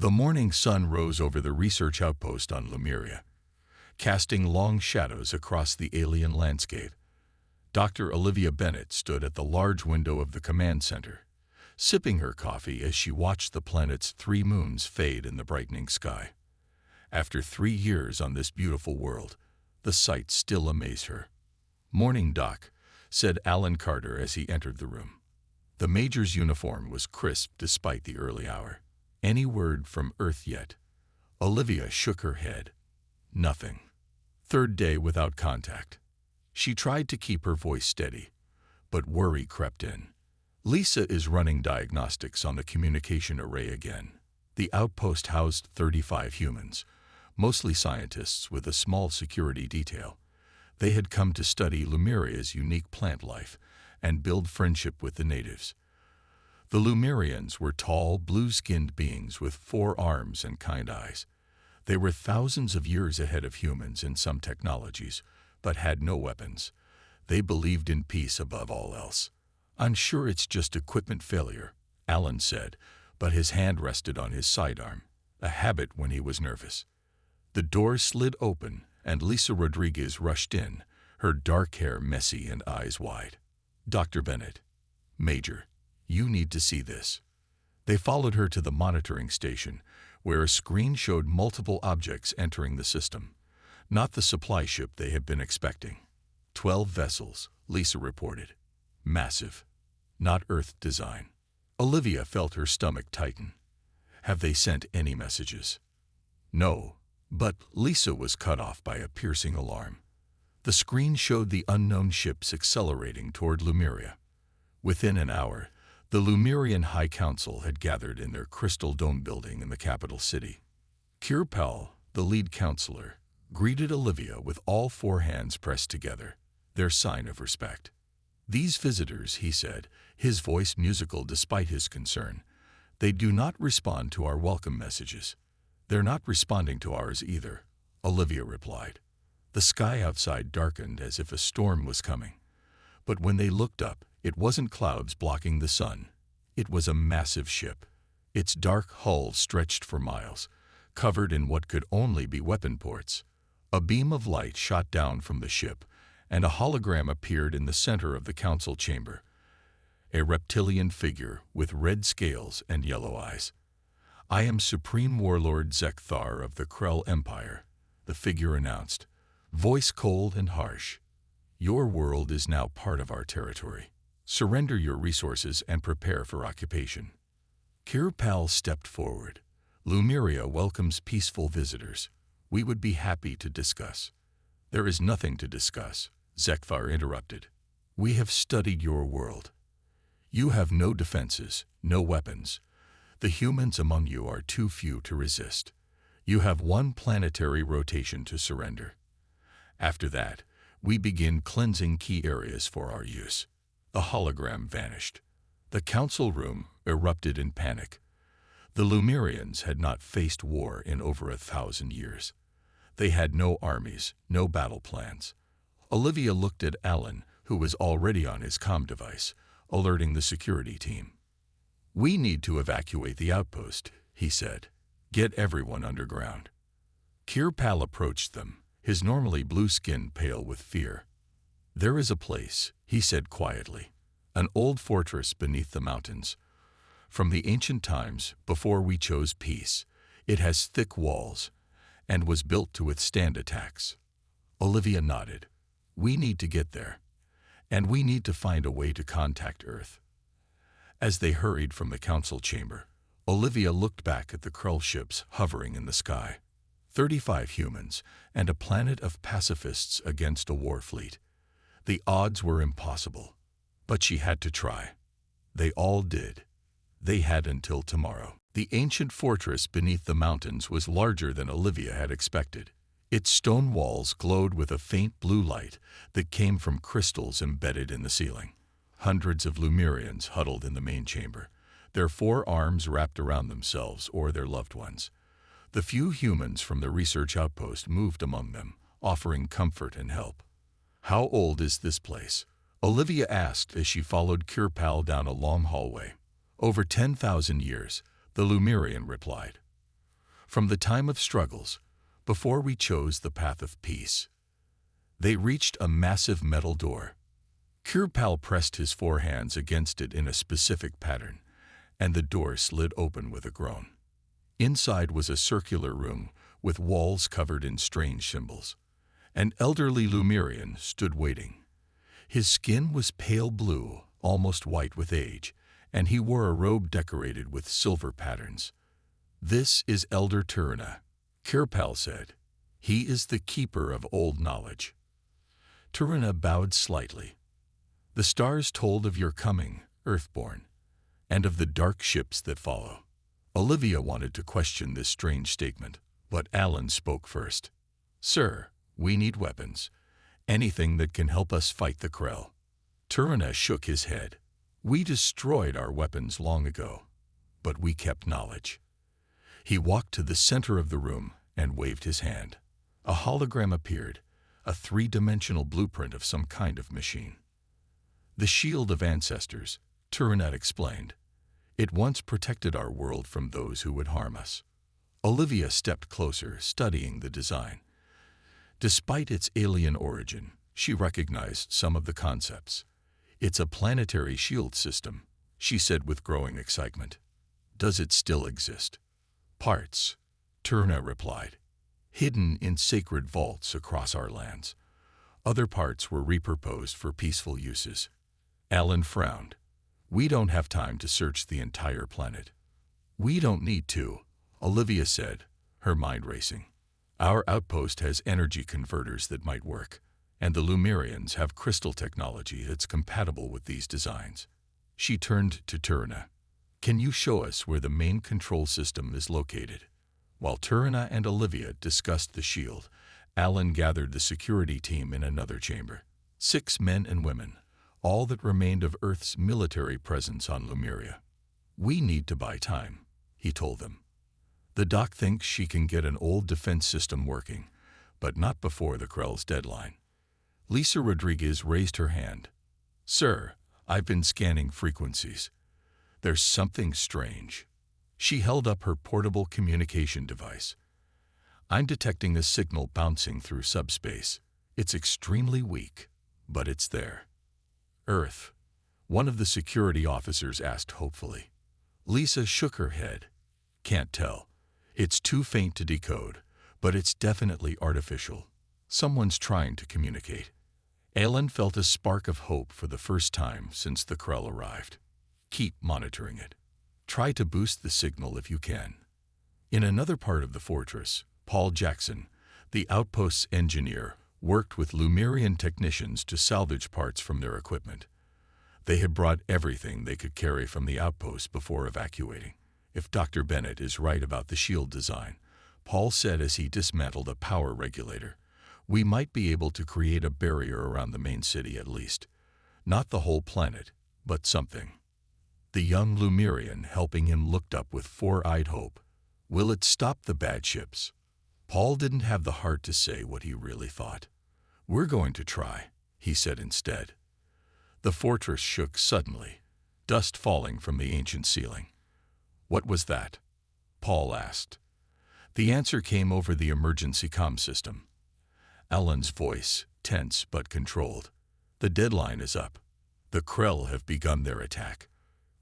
The morning sun rose over the research outpost on Lemuria, casting long shadows across the alien landscape. Dr. Olivia Bennett stood at the large window of the command center, sipping her coffee as she watched the planet's 3 moons fade in the brightening sky. After 3 years on this beautiful world, the sight still amazed her. "Morning, Doc," said Alan Carter as he entered the room. The Major's uniform was crisp despite the early hour. "Any word from Earth yet?" Olivia shook her head. "Nothing. 3rd day without contact." She tried to keep her voice steady, but worry crept in. "Lisa is running diagnostics on the communication array again." The outpost housed 35 humans, mostly scientists with a small security detail. They had come to study Lemuria's unique plant life and build friendship with the natives. The Lemurians were tall, blue-skinned beings with 4 arms and kind eyes. They were thousands of years ahead of humans in some technologies, but had no weapons. They believed in peace above all else. "I'm sure it's just equipment failure," Alan said, but his hand rested on his sidearm, a habit when he was nervous. The door slid open, and Lisa Rodriguez rushed in, her dark hair messy and eyes wide. "Dr. Bennett." "Major, you need to see this." They followed her to the monitoring station, where a screen showed multiple objects entering the system. Not the supply ship they had been expecting. 12 vessels, Lisa reported. Massive. Not Earth design. Olivia felt her stomach tighten. "Have they sent any messages?" "No," but Lisa was cut off by a piercing alarm. The screen showed the unknown ships accelerating toward Lemuria. Within an hour, the Lemurian High Council had gathered in their crystal dome building in the capital city. Kirpal, the lead counselor, greeted Olivia with all 4 hands pressed together, their sign of respect. "These visitors," he said, his voice musical despite his concern, "they do not respond to our welcome messages." "They're not responding to ours either," Olivia replied. The sky outside darkened as if a storm was coming. But when they looked up, it wasn't clouds blocking the sun. It was a massive ship. Its dark hull stretched for miles, covered in what could only be weapon ports. A beam of light shot down from the ship, and a hologram appeared in the center of the council chamber. A reptilian figure with red scales and yellow eyes. "I am Supreme Warlord Zekthar of the Krell Empire," the figure announced, voice cold and harsh. "Your world is now part of our territory. Surrender your resources and prepare for occupation." Kirpal stepped forward. "Lemuria welcomes peaceful visitors. We would be happy to discuss." "There is nothing to discuss," Zekthar interrupted. "We have studied your world. You have no defenses, no weapons. The humans among you are too few to resist. You have 1 planetary rotation to surrender. After that, we begin cleansing key areas for our use." The hologram vanished. The council room erupted in panic. The Lemurians had not faced war in over 1,000 years. They had no armies, no battle plans. Olivia looked at Alan, who was already on his comm device, alerting the security team. "We need to evacuate the outpost," he said. "Get everyone underground." Kirpal approached them, his normally blue skin pale with fear. "There is a place," he said quietly, "an old fortress beneath the mountains. From the ancient times, before we chose peace, it has thick walls and was built to withstand attacks." Olivia nodded. "We need to get there, and we need to find a way to contact Earth." As they hurried from the council chamber, Olivia looked back at the Krull ships hovering in the sky. 35 humans and a planet of pacifists against a war fleet. The odds were impossible, but she had to try. They all did. They had until tomorrow. The ancient fortress beneath the mountains was larger than Olivia had expected. Its stone walls glowed with a faint blue light that came from crystals embedded in the ceiling. Hundreds of Lemurians huddled in the main chamber, their 4 arms wrapped around themselves or their loved ones. The few humans from the research outpost moved among them, offering comfort and help. "How old is this place?" Olivia asked as she followed Kirpal down a long hallway. "Over 10,000 years," the Lemurian replied. from the time of struggles, before we chose the path of peace. They reached a massive metal door. Kirpal pressed his forehands against it in a specific pattern, and the door slid open with a groan. Inside was a circular room with walls covered in strange symbols. An elderly Lumerian stood waiting. His skin was pale blue, almost white with age, and he wore a robe decorated with silver patterns. "This is Elder Turna," Kirpal said. "He is the keeper of old knowledge." Turna bowed slightly. "The stars told of your coming, Earthborn, and of the dark ships that follow." Olivia wanted to question this strange statement, but Alan spoke first. "Sir, we need weapons. Anything that can help us fight the Krell." Turna shook his head. "We destroyed our weapons long ago, but we kept knowledge." He walked to the center of the room and waved his hand. A hologram appeared, a three-dimensional blueprint of some kind of machine. "The Shield of Ancestors," Turna explained. "It once protected our world from those who would harm us." Olivia stepped closer, studying the design. Despite its alien origin, she recognized some of the concepts. "It's a planetary shield system," she said with growing excitement. "Does it still exist?" "Parts," Turna replied, "hidden in sacred vaults across our lands. Other parts were repurposed for peaceful uses." Alan frowned. "We don't have time to search the entire planet." "We don't need to," Olivia said, her mind racing. "Our outpost has energy converters that might work, and the Lumerians have crystal technology that's compatible with these designs." She turned to Turna. "Can you show us where the main control system is located?" While Turna and Olivia discussed the shield, Alan gathered the security team in another chamber. 6 men and women, all that remained of Earth's military presence on Lemuria. "We need to buy time," he told them. "The doc thinks she can get an old defense system working, but not before the Krell's deadline." Lisa Rodriguez raised her hand. "Sir, I've been scanning frequencies. There's something strange." She held up her portable communication device. "I'm detecting a signal bouncing through subspace. It's extremely weak, but it's there." "Earth?" one of the security officers asked hopefully. Lisa shook her head. "Can't tell. It's too faint to decode, but it's definitely artificial. Someone's trying to communicate." Alan felt a spark of hope for the first time since the Krell arrived. "Keep monitoring it. Try to boost the signal if you can." In another part of the fortress, Paul Jackson, the outpost's engineer, worked with Lumerian technicians to salvage parts from their equipment. They had brought everything they could carry from the outpost before evacuating. "If Dr. Bennett is right about the shield design," Paul said as he dismantled a power regulator, "we might be able to create a barrier around the main city at least. Not the whole planet, but something." The young Lumerian helping him looked up with four-eyed hope. "Will it stop the bad ships?" Paul didn't have the heart to say what he really thought. "We're going to try," he said instead. The fortress shook suddenly, dust falling from the ancient ceiling. "What was that?" Paul asked. The answer came over the emergency comm system. Alan's voice, tense but controlled. "The deadline is up. The Krell have begun their attack.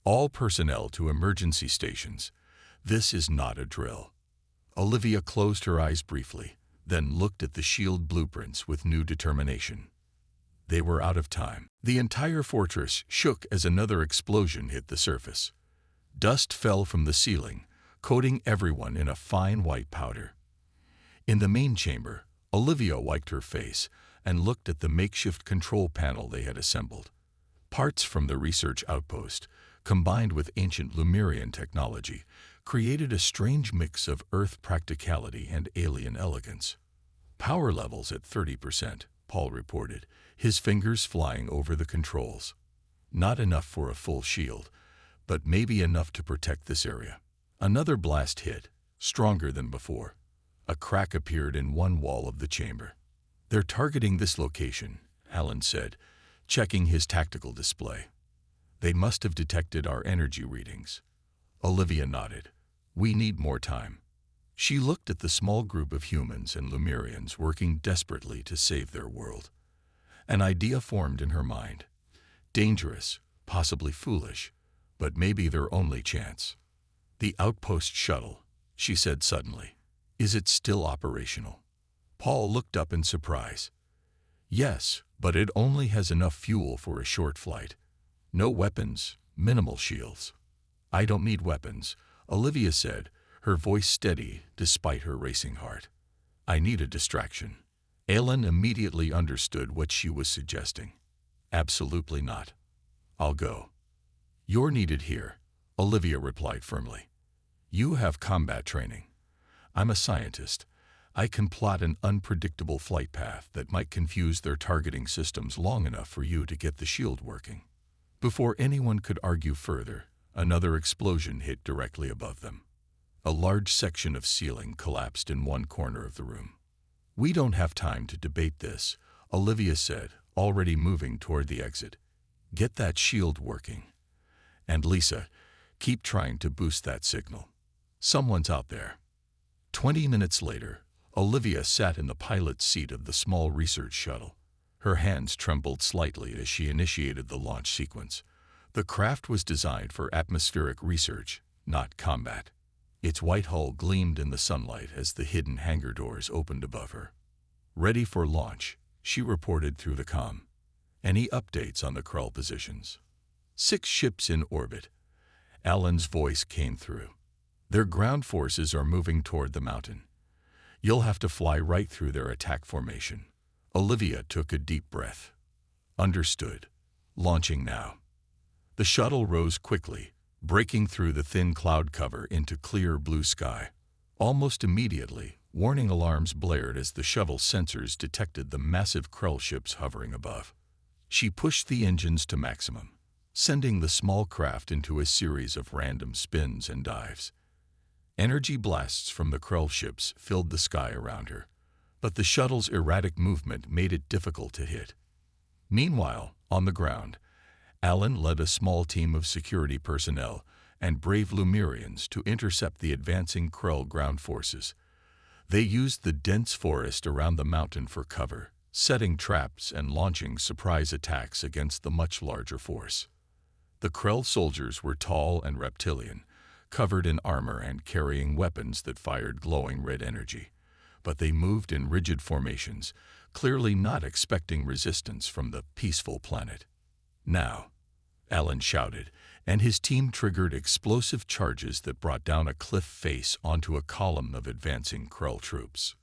All personnel to emergency stations. This is not a drill." Olivia closed her eyes briefly, then looked at the shield blueprints with new determination. They were out of time. The entire fortress shook as another explosion hit the surface. Dust fell from the ceiling, coating everyone in a fine white powder. In the main chamber, Olivia wiped her face and looked at the makeshift control panel they had assembled. Parts from the research outpost, combined with ancient Lumerian technology, created a strange mix of Earth practicality and alien elegance. "Power levels at 30%, Paul reported, his fingers flying over the controls. "Not enough for a full shield, but maybe enough to protect this area." Another blast hit, stronger than before. A crack appeared in one wall of the chamber. "They're targeting this location," Alan said, checking his tactical display. "They must have detected our energy readings." Olivia nodded. "We need more time." She looked at the small group of humans and Lemurians working desperately to save their world. An idea formed in her mind. Dangerous, possibly foolish, but maybe their only chance. "The outpost shuttle," she said suddenly. "Is it still operational?" Paul looked up in surprise. "Yes, but it only has enough fuel for a short flight. No weapons, minimal shields." "I don't need weapons," Olivia said, her voice steady despite her racing heart. "I need a distraction." Alan immediately understood what she was suggesting. "Absolutely not. I'll go." "You're needed here," Olivia replied firmly. "You have combat training. I'm a scientist. I can plot an unpredictable flight path that might confuse their targeting systems long enough for you to get the shield working." Before anyone could argue further, another explosion hit directly above them. A large section of ceiling collapsed in one corner of the room. "We don't have time to debate this," Olivia said, already moving toward the exit. "Get that shield working. And Lisa, keep trying to boost that signal. Someone's out there." 20 minutes later, Olivia sat in the pilot's seat of the small research shuttle. Her hands trembled slightly as she initiated the launch sequence. The craft was designed for atmospheric research, not combat. Its white hull gleamed in the sunlight as the hidden hangar doors opened above her. "Ready for launch," she reported through the comm. "Any updates on the Krull positions?" 6 ships in orbit." Alan's voice came through. "Their ground forces are moving toward the mountain. You'll have to fly right through their attack formation." Olivia took a deep breath. "Understood. Launching now." The shuttle rose quickly, breaking through the thin cloud cover into clear blue sky. Almost immediately, warning alarms blared as the shuttle's sensors detected the massive Krull ships hovering above. She pushed the engines to maximum, sending the small craft into a series of random spins and dives. Energy blasts from the Krull ships filled the sky around her, but the shuttle's erratic movement made it difficult to hit. Meanwhile, on the ground, Alan led a small team of security personnel and brave Lemurians to intercept the advancing Krull ground forces. They used the dense forest around the mountain for cover, setting traps and launching surprise attacks against the much larger force. The Krull soldiers were tall and reptilian, covered in armor and carrying weapons that fired glowing red energy. But they moved in rigid formations, clearly not expecting resistance from the peaceful planet. "Now," Alan shouted, and his team triggered explosive charges that brought down a cliff face onto a column of advancing Krull troops.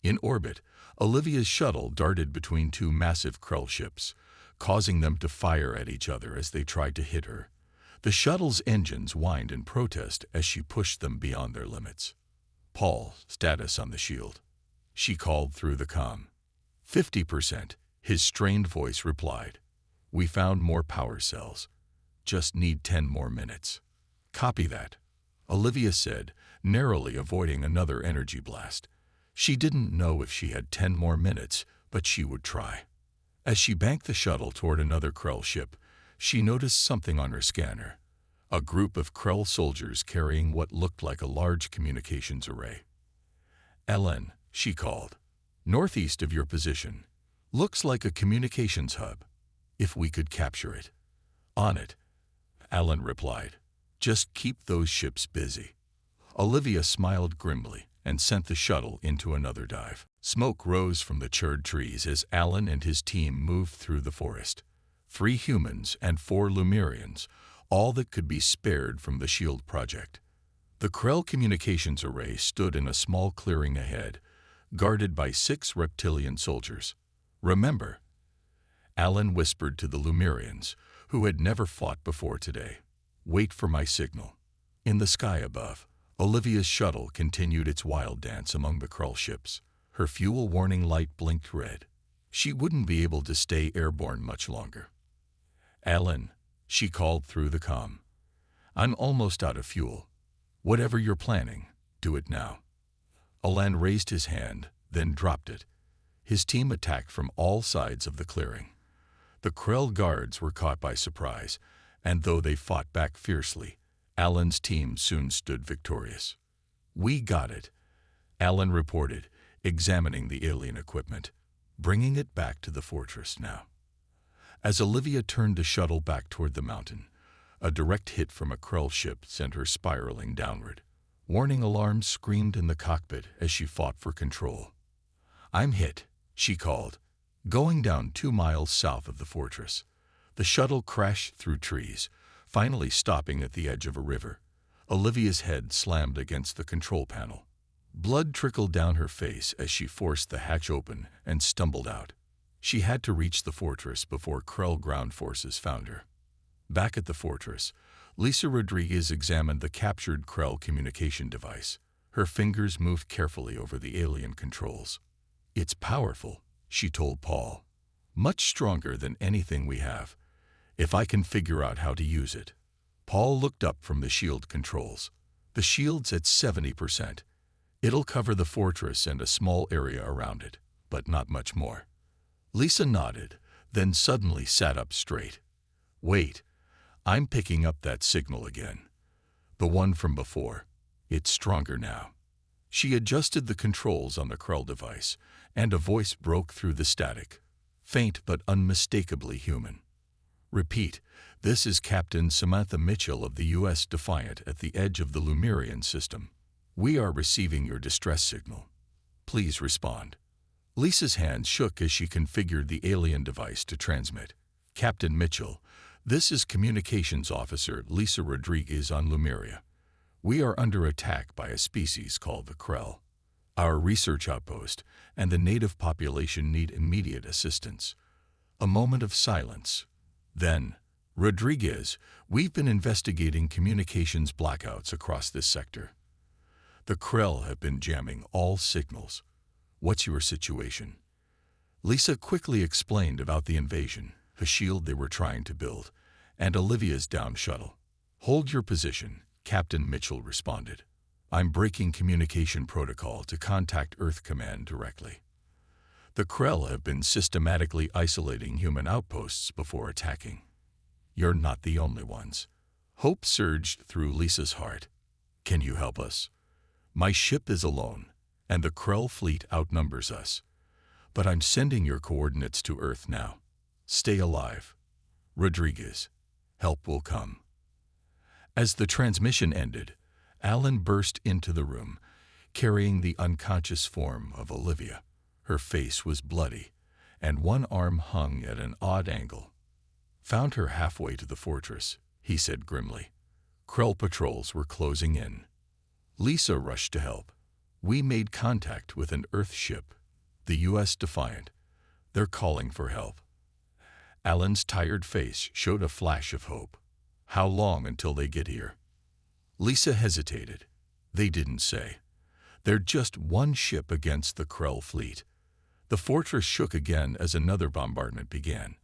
In orbit, Olivia's shuttle darted between 2 massive Krull ships, causing them to fire at each other as they tried to hit her. The shuttle's engines whined in protest as she pushed them beyond their limits. "Paul, status on the shield," she called through the comm. 50%, his strained voice replied. "We found more power cells. Just need 10 more minutes." "Copy that," Olivia said, narrowly avoiding another energy blast. She didn't know if she had 10 more minutes, but she would try. As she banked the shuttle toward another Krull ship, she noticed something on her scanner. A group of Krull soldiers carrying what looked like a large communications array. "Ellen," she called. "Northeast of your position. Looks like a communications hub. If we could capture it." "On it," Alan replied. "Just keep those ships busy." Olivia smiled grimly and sent the shuttle into another dive. Smoke rose from the charred trees as Alan and his team moved through the forest. 3 humans and 4 Lemurians, all that could be spared from the SHIELD project. The Krull communications array stood in a small clearing ahead, guarded by 6 reptilian soldiers. "Remember," Alan whispered to the Lemurians, who had never fought before today. "Wait for my signal." In the sky above, Olivia's shuttle continued its wild dance among the Krull ships. Her fuel warning light blinked red. She wouldn't be able to stay airborne much longer. "Alan," she called through the comm. "I'm almost out of fuel. Whatever you're planning, do it now." Alan raised his hand, then dropped it. His team attacked from all sides of the clearing. The Krull guards were caught by surprise, and though they fought back fiercely, Alan's team soon stood victorious. "We got it," Alan reported, examining the alien equipment, bringing it back to the fortress now. As Olivia turned the shuttle back toward the mountain, a direct hit from a Krell ship sent her spiraling downward. Warning alarms screamed in the cockpit as she fought for control. "I'm hit," she called. Going down 2 miles south of the fortress, the shuttle crashed through trees, finally stopping at the edge of a river. Olivia's head slammed against the control panel. Blood trickled down her face as she forced the hatch open and stumbled out. She had to reach the fortress before Krell ground forces found her. Back at the fortress, Lisa Rodriguez examined the captured Krell communication device. Her fingers moved carefully over the alien controls. "It's powerful," she told Paul. "Much stronger than anything we have, if I can figure out how to use it." Paul looked up from the shield controls. "The shield's at 70%. It'll cover the fortress and a small area around it, but not much more." Lisa nodded, then suddenly sat up straight. "Wait, I'm picking up that signal again. The one from before. It's stronger now." She adjusted the controls on the Krell device, and a voice broke through the static, faint but unmistakably human. "Repeat, this is Captain Samantha Mitchell of the U.S. Defiant at the edge of the Lemurian system. We are receiving your distress signal. Please respond." Lisa's hands shook as she configured the alien device to transmit. "Captain Mitchell, this is Communications Officer Lisa Rodriguez on Lemuria. We are under attack by a species called the Krell. Our research outpost and the native population need immediate assistance." A moment of silence. Then, "Rodriguez, we've been investigating communications blackouts across this sector. The Krell have been jamming all signals. What's your situation?" Lisa quickly explained about the invasion, a shield they were trying to build, and Olivia's down shuttle. "Hold your position," Captain Mitchell responded. "I'm breaking communication protocol to contact Earth Command directly. The Krell have been systematically isolating human outposts before attacking. You're not the only ones." Hope surged through Lisa's heart. "Can you help us? My ship is alone, and the Krell fleet outnumbers us. But I'm sending your coordinates to Earth now. Stay alive. Rodriguez, help will come." As the transmission ended, Alan burst into the room, carrying the unconscious form of Olivia. Her face was bloody, and one arm hung at an odd angle. "Found her halfway to the fortress," he said grimly. Krell patrols were closing in. Lisa rushed to help. "We made contact with an Earth ship, the U.S. Defiant. They're calling for help." Alan's tired face showed a flash of hope. "How long until they get here?" Lisa hesitated. "They didn't say. They're just one ship against the Krell fleet." The fortress shook again as another bombardment began.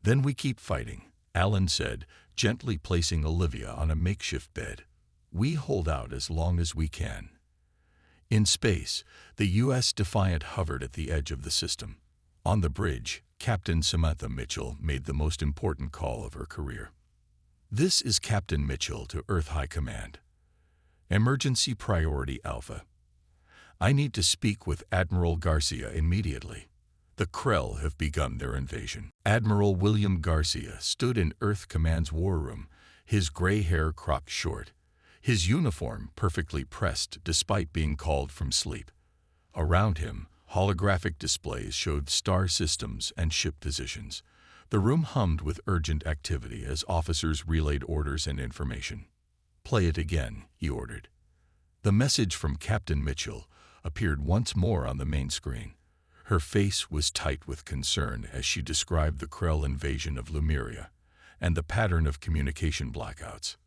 "Then we keep fighting," Alan said, gently placing Olivia on a makeshift bed. "We hold out as long as we can." In space, the U.S. Defiant hovered at the edge of the system. On the bridge, Captain Samantha Mitchell made the most important call of her career. "This is Captain Mitchell to Earth High Command. Emergency Priority Alpha. I need to speak with Admiral Garcia immediately. The Krell have begun their invasion." Admiral William Garcia stood in Earth Command's war room, his gray hair cropped short, his uniform perfectly pressed despite being called from sleep. Around him, holographic displays showed star systems and ship positions. The room hummed with urgent activity as officers relayed orders and information. "Play it again," he ordered. The message from Captain Mitchell appeared once more on the main screen. Her face was tight with concern as she described the Krell invasion of Lemuria and the pattern of communication blackouts.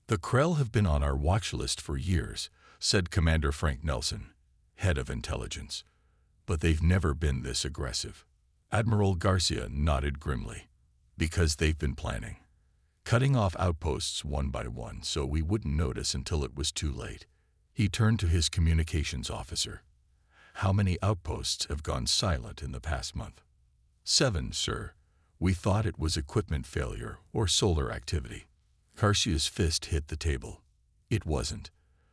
"The Krell have been on our watch list for years," said Commander Frank Nelson, head of intelligence. "But they've never been this aggressive." Admiral Garcia nodded grimly. "Because they've been planning. Cutting off outposts one by one so we wouldn't notice until it was too late." He turned to his communications officer. "How many outposts have gone silent in the past month?" 7, sir. We thought it was equipment failure or solar activity." Garcia's fist hit the table. "It wasn't.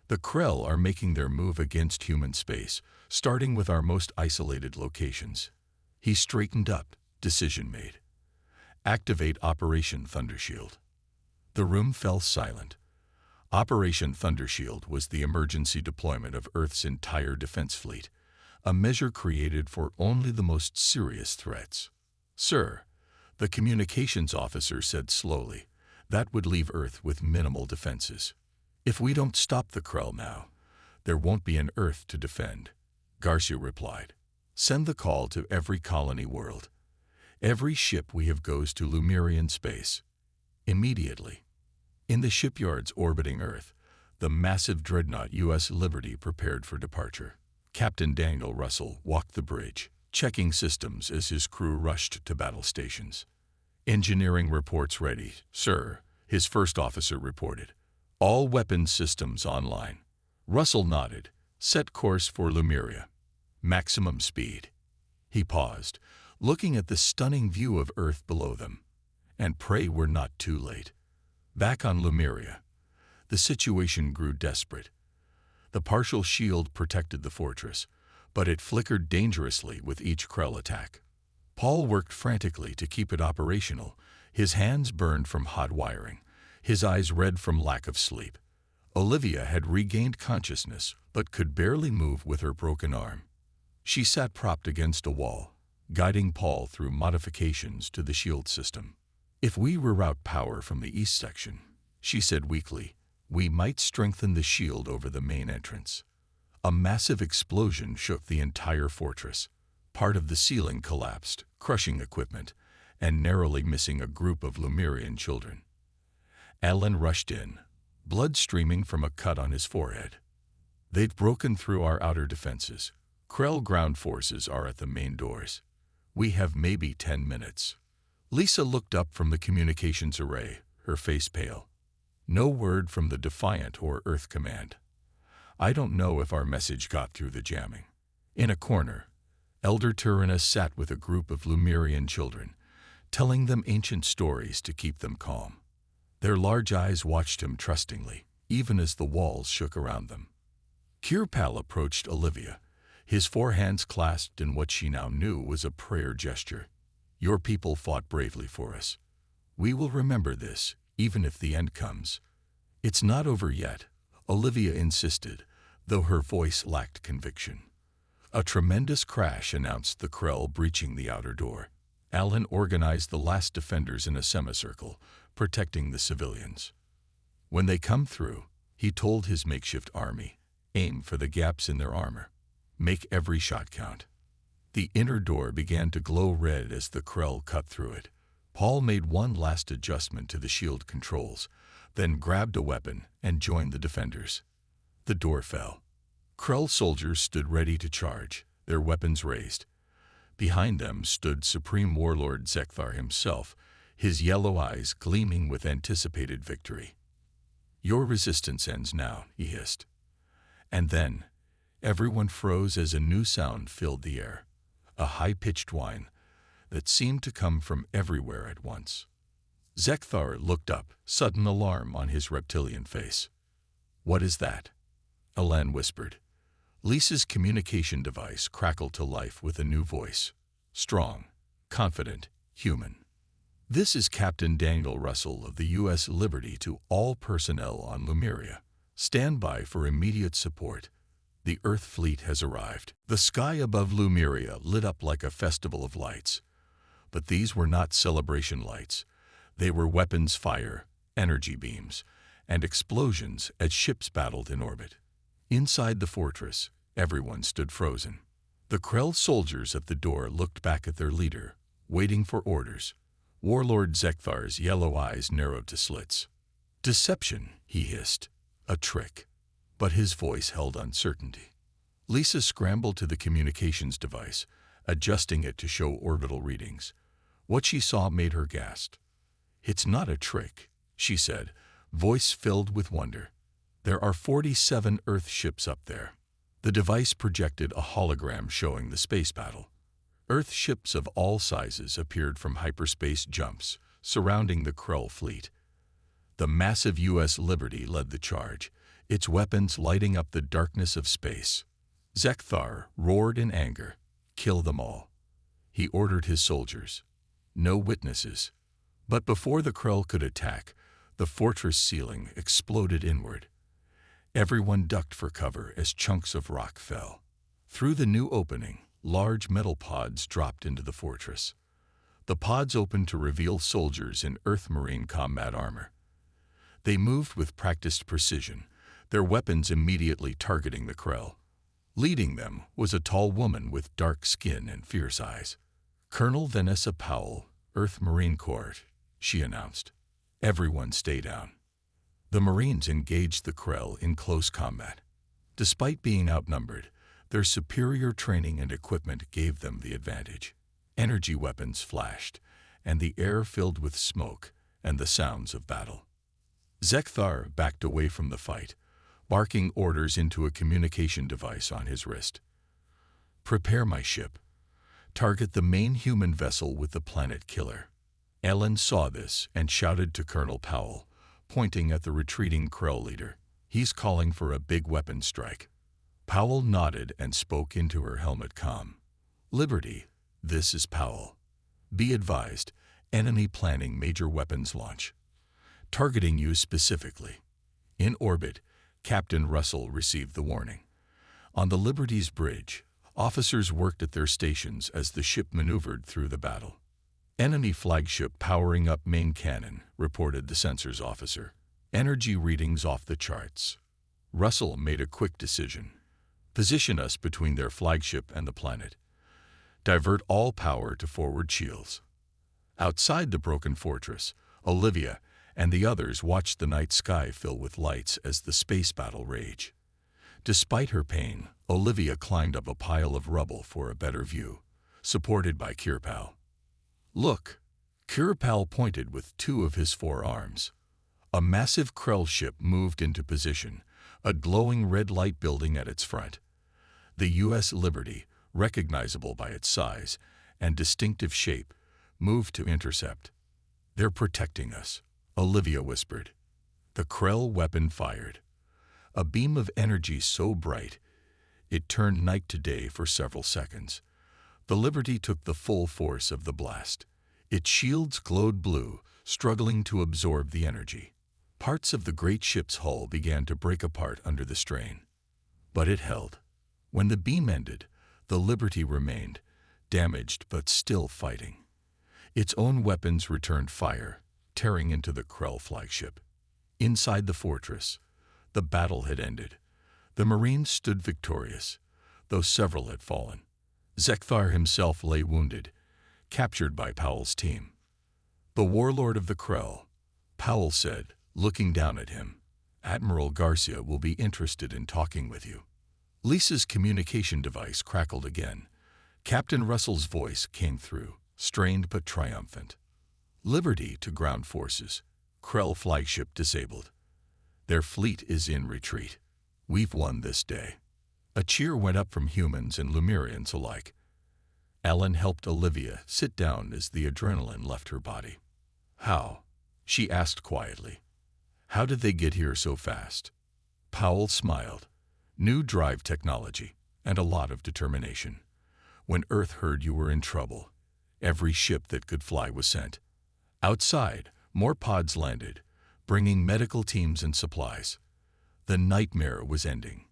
The The Krell are making their move against human space, starting with our most isolated locations. He straightened up. Decision made. Activate Operation Thundershield. The room fell silent. Operation Thundershield was the emergency deployment of Earth's entire defense fleet, a measure created for only the most serious threats. "Sir," the communications officer said slowly, "that would leave Earth with minimal defenses. If we don't stop the Krell now, there won't be an Earth to defend." Garcia replied, "Send the call to every colony world. Every ship we have goes to Lemurian space. Immediately." In the shipyards orbiting Earth, the massive dreadnought U.S. Liberty prepared for departure. Captain Daniel Russell walked the bridge, checking systems as his crew rushed to battle stations. "Engineering reports ready, sir," his first officer reported. "All weapons systems online." Russell nodded. "Set course for Lemuria. Maximum speed." He paused, looking at the stunning view of Earth below them. And pray we're not too late. Back on Lemuria, the situation grew desperate. The partial shield protected the fortress, but it flickered dangerously with each Krell attack. Paul worked frantically to keep it operational. His hands burned from hot wiring, his eyes red from lack of sleep. Olivia had regained consciousness, but could barely move with her broken arm. She sat propped against a wall, guiding Paul through modifications to the shield system. "If we reroute power from the east section," she said weakly, "we might strengthen the shield over the main entrance." A massive explosion shook the entire fortress. Part of the ceiling collapsed, crushing equipment, and narrowly missing a group of Lemurian children. Alan rushed in, blood streaming from a cut on his forehead. "They've broken through our outer defenses. Krell ground forces are at the main doors. We have maybe 10 minutes. Lisa looked up from the communications array, her face pale. No word from the Defiant or Earth Command. "I don't know if our message got through the jamming." In a corner, Elder Tyrannus sat with a group of Lemurian children, telling them ancient stories to keep them calm. Their large eyes watched him trustingly, even as the walls shook around them. Kirpal approached Olivia, his four hands clasped in what she now knew was a prayer gesture. "Your people fought bravely for us. We will remember this, even if the end comes." "It's not over yet," Olivia insisted, though her voice lacked conviction. A tremendous crash announced the Krell breaching the outer door. Alan organized the last defenders in a semicircle, protecting the civilians. "When they come through," he told his makeshift army, "aim for the gaps in their armor. Make every shot count." The inner door began to glow red as the Krell cut through it. Paul made one last adjustment to the shield controls, then grabbed a weapon and joined the defenders. The door fell. Krell soldiers stood ready to charge, their weapons raised. Behind them stood Supreme Warlord Zekthar himself, his yellow eyes gleaming with anticipated victory. "Your resistance ends now," he hissed. And then, everyone froze as a new sound filled the air, a high-pitched whine that seemed to come from everywhere at once. Zekthar looked up, sudden alarm on his reptilian face. "What is that?" Alan whispered. Lisa's communication device crackled to life with a new voice. Strong, confident, human. "This is Captain Daniel Russell of the U.S. Liberty to all personnel on Lemuria. Stand by for immediate support. The Earth fleet has arrived." The sky above Lemuria lit up like a festival of lights. But these were not celebration lights. They were weapons fire, energy beams, and explosions as ships battled in orbit. Inside the fortress, everyone stood frozen. The Krell soldiers at the door looked back at their leader, waiting for orders. Warlord Zekthar's yellow eyes narrowed to slits. "Deception," he hissed. "A trick." But his voice held uncertainty. Lisa scrambled to the communications device, adjusting it to show orbital readings. What she saw made her gasp. "It's not a trick," she said, voice filled with wonder. "There are 47 Earth ships up there." The device projected a hologram showing the space battle. Earth ships of all sizes appeared from hyperspace jumps, surrounding the Krell fleet. The massive U.S. Liberty led the charge, its weapons lighting up the darkness of space. Zekthar roared in anger. "Kill them all," he ordered his soldiers. "No witnesses." But before the Krell could attack, the fortress ceiling exploded inward. Everyone ducked for cover as chunks of rock fell. Through the new opening, large metal pods dropped into the fortress. The pods opened to reveal soldiers in Earth Marine combat armor. They moved with practiced precision, their weapons immediately targeting the Krell. Leading them was a tall woman with dark skin and fierce eyes. "Colonel Vanessa Powell, Earth Marine Corps," she announced. Everyone stay down. The Marines engaged the Krell in close combat. Despite being outnumbered, their superior training and equipment gave them the advantage. Energy weapons flashed, and the air filled with smoke and the sounds of battle. Zekthar backed away from the fight, barking orders into a communication device on his wrist. "Prepare my ship. Target the main human vessel with the planet killer." Ellen saw this and shouted to Colonel Powell, pointing at the retreating Krell leader. "He's calling for a big weapon strike." Powell nodded and spoke into her helmet comm. "Liberty, this is Powell. Be advised, enemy planning major weapons launch. Targeting you specifically." In orbit, Captain Russell received the warning. On the Liberty's bridge, officers worked at their stations as the ship maneuvered through the battle. "Enemy flagship powering up main cannon," reported the sensors officer. "Energy readings off the charts." Russell made a quick decision. "Position us between their flagship and the planet. Divert all power to forward shields." Outside the broken fortress, Olivia and the others watched the night sky fill with lights as the space battle raged. Despite her pain, Olivia climbed up a pile of rubble for a better view, supported by Kirpal. "Look!" Kirpal pointed with two of his four arms. A massive Krell ship moved into position, a glowing red light building at its front. The U.S. Liberty, recognizable by its size and distinctive shape, moved to intercept. "They're protecting us," Olivia whispered. The Krell weapon fired. A beam of energy so bright, it turned night to day for several seconds. The Liberty took the full force of the blast. Its shields glowed blue, struggling to absorb the energy. Parts of the great ship's hull began to break apart under the strain. But it held. When the beam ended, the Liberty remained, damaged but still fighting. Its own weapons returned fire, tearing into the Krell flagship. Inside the fortress, the battle had ended. The Marines stood victorious, though several had fallen. Zekthar himself lay wounded, captured by Powell's team. "The warlord of the Krell," Powell said, looking down at him. "Admiral Garcia will be interested in talking with you." Lisa's communication device crackled again. Captain Russell's voice came through, strained but triumphant. "Liberty to ground forces. Krell flagship disabled. Their fleet is in retreat. We've won this day." A cheer went up from humans and Lemurians alike. Ellen helped Olivia sit down as the adrenaline left her body. "How?" she asked quietly. "How did they get here so fast?" Powell smiled. "New drive technology and a lot of determination. When Earth heard you were in trouble, every ship that could fly was sent. Outside, more pods landed, bringing medical teams and supplies. The nightmare was ending.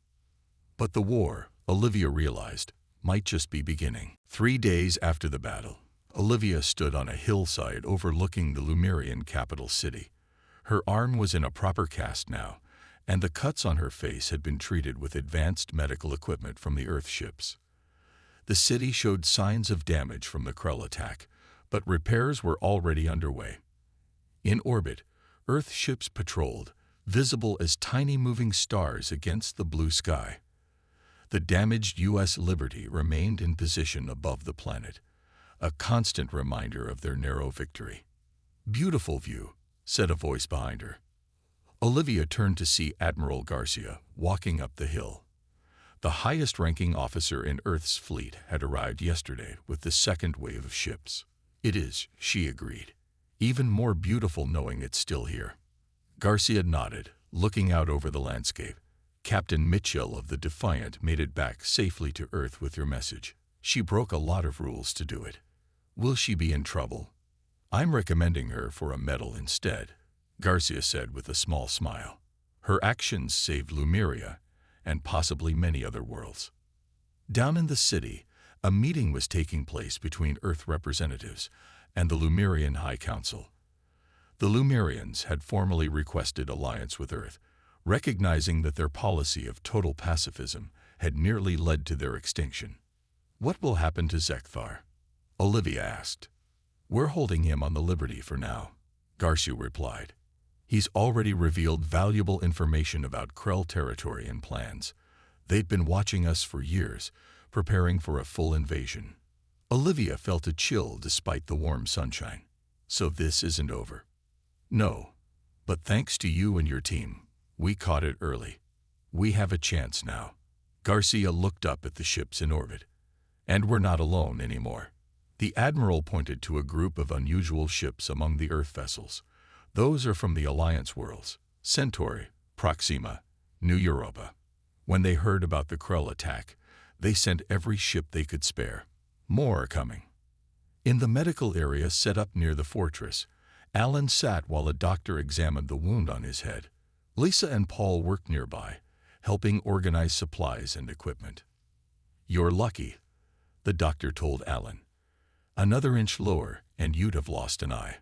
But the war, Olivia realized, might just be beginning. 3 days after the battle, Olivia stood on a hillside overlooking the Lemurian capital city. Her arm was in a proper cast now, and the cuts on her face had been treated with advanced medical equipment from the Earth ships. The city showed signs of damage from the Krell attack, but repairs were already underway. In orbit, Earth ships patrolled, visible as tiny moving stars against the blue sky. The damaged U.S. Liberty remained in position above the planet, a constant reminder of their narrow victory. "Beautiful view," said a voice behind her. Olivia turned to see Admiral Garcia walking up the hill. The highest-ranking officer in Earth's fleet had arrived yesterday with the second wave of ships. "It is," she agreed. "Even more beautiful knowing it's still here." Garcia nodded, looking out over the landscape. Captain Mitchell of the Defiant made it back safely to Earth with your message. She broke a lot of rules to do it. Will she be in trouble? I'm recommending her for a medal instead, Garcia said with a small smile. Her actions saved Lumeria and possibly many other worlds. Down in the city, a meeting was taking place between Earth representatives and the Lumerian High Council. The Lumerians had formally requested alliance with Earth, recognizing that their policy of total pacifism had nearly led to their extinction. What will happen to Zekthar? Olivia asked. We're holding him on the Liberty for now, Garcia replied. He's already revealed valuable information about Krell territory and plans. They'd been watching us for years, preparing for a full invasion. Olivia felt a chill despite the warm sunshine. So this isn't over. No, but thanks to you and your team, we caught it early. We have a chance now. Garcia looked up at the ships in orbit. And we're not alone anymore. The Admiral pointed to a group of unusual ships among the Earth vessels. Those are from the Alliance worlds, Centauri, Proxima, New Europa. When they heard about the Krell attack, they sent every ship they could spare. More are coming. In the medical area set up near the fortress, Alan sat while a doctor examined the wound on his head. Lisa and Paul worked nearby, helping organize supplies and equipment. You're lucky, the doctor told Alan. Another inch lower and you'd have lost an eye.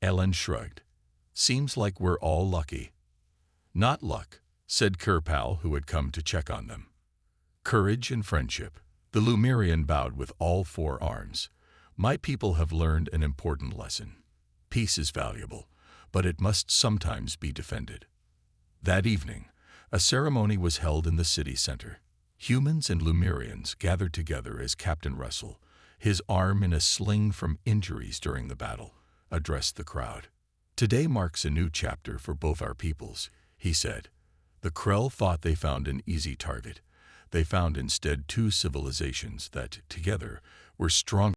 Alan shrugged. Seems like we're all lucky. Not luck, said Kerpal, who had come to check on them. Courage and friendship. The Lumerian bowed with all four arms. My people have learned an important lesson. Peace is valuable, but it must sometimes be defended. That evening, a ceremony was held in the city center. Humans and Lumerians gathered together as Captain Russell, his arm in a sling from injuries during the battle, addressed the crowd. Today marks a new chapter for both our peoples, he said. The Krell thought they found an easy target. They found instead two civilizations that, together, were strong.